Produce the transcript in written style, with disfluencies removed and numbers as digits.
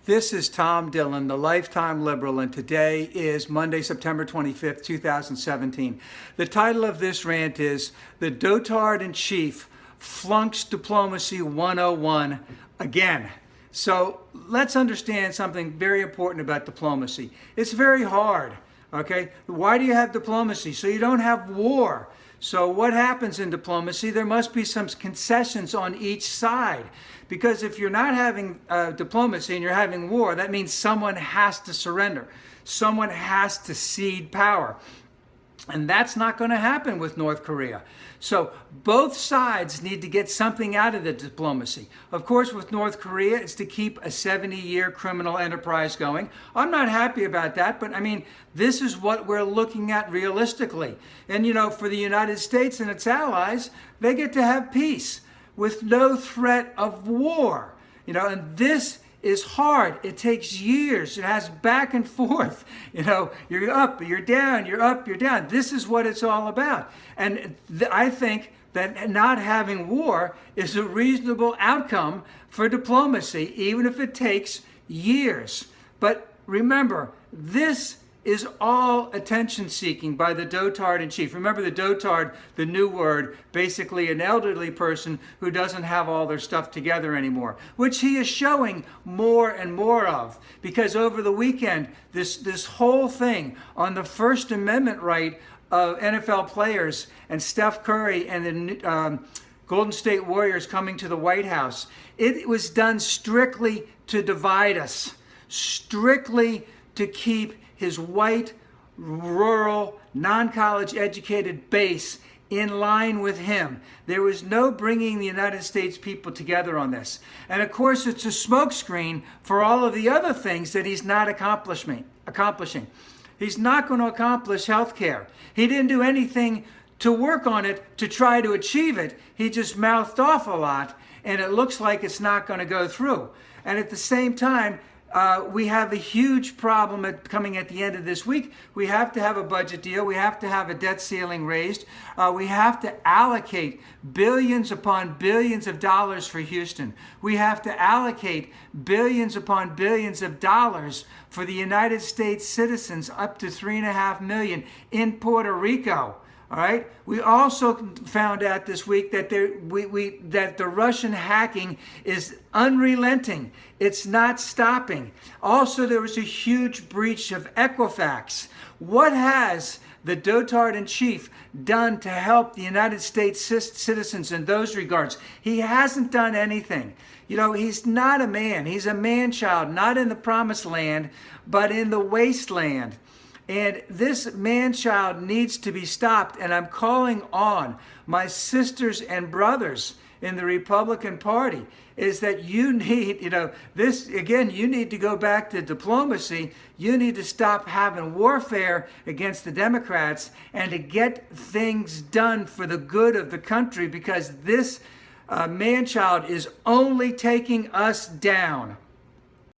This is Tom Dillon, the Lifetime Liberal, and today is Monday, September 25th, 2017. The title of this rant is The Dotard in Chief Flunks Diplomacy 101 Again. So let's understand something very important about diplomacy. It's very hard, okay? Why do you have diplomacy? So you don't have war. So what happens in diplomacy? There must be some concessions on each side. Because if you're not having diplomacy and you're having war, that means someone has to surrender. Someone has to cede power. And that's not going to happen with North Korea. So both sides need to get something out of the diplomacy. Of course, with North Korea, it's to keep a 70-year criminal enterprise going. I'm not happy about that, but I mean, this is what we're looking at realistically. And you know, for the United States and its allies, they get to have peace with no threat of war. You know, and this is hard. It takes years. It has back and forth. You know, you're up, you're down, you're up, you're down. This is what it's all about. And I think that not having war is a reasonable outcome for diplomacy, even if it takes years. But remember, this is all attention seeking by the dotard in chief. Remember the dotard, the new word, basically an elderly person who doesn't have all their stuff together anymore, which he is showing more and more of. Because over the weekend, this whole thing on the First Amendment right of NFL players and Steph Curry and the Golden State Warriors coming to the White House, it was done strictly to divide us, strictly to keep his white, rural, non-college educated base in line with him. There was no bringing the United States people together on this. And of course, it's a smokescreen for all of the other things that he's not accomplishing. He's not going to accomplish health care. He didn't do anything to work on it to try to achieve it. He just mouthed off a lot, and it looks like it's not going to go through. And at the same time, we have a huge problem coming at the end of this week. We have to have a budget deal. We have to have a debt ceiling raised. We have to allocate billions upon billions of dollars for Houston. We have to allocate billions upon billions of dollars for the United States citizens, up to 3.5 million in Puerto Rico. All right. We also found out this week that that the Russian hacking is unrelenting. It's not stopping. Also, there was a huge breach of Equifax. What has the dotard in chief done to help the United States citizens in those regards? He hasn't done anything. You know, he's not a man. He's a man-child, not in the promised land, but in the wasteland. And this man-child needs to be stopped. And I'm calling on my sisters and brothers in the Republican Party is that you need, you know, this, again, you need to go back to diplomacy. You need to stop having warfare against the Democrats and to get things done for the good of the country, because this man-child is only taking us down.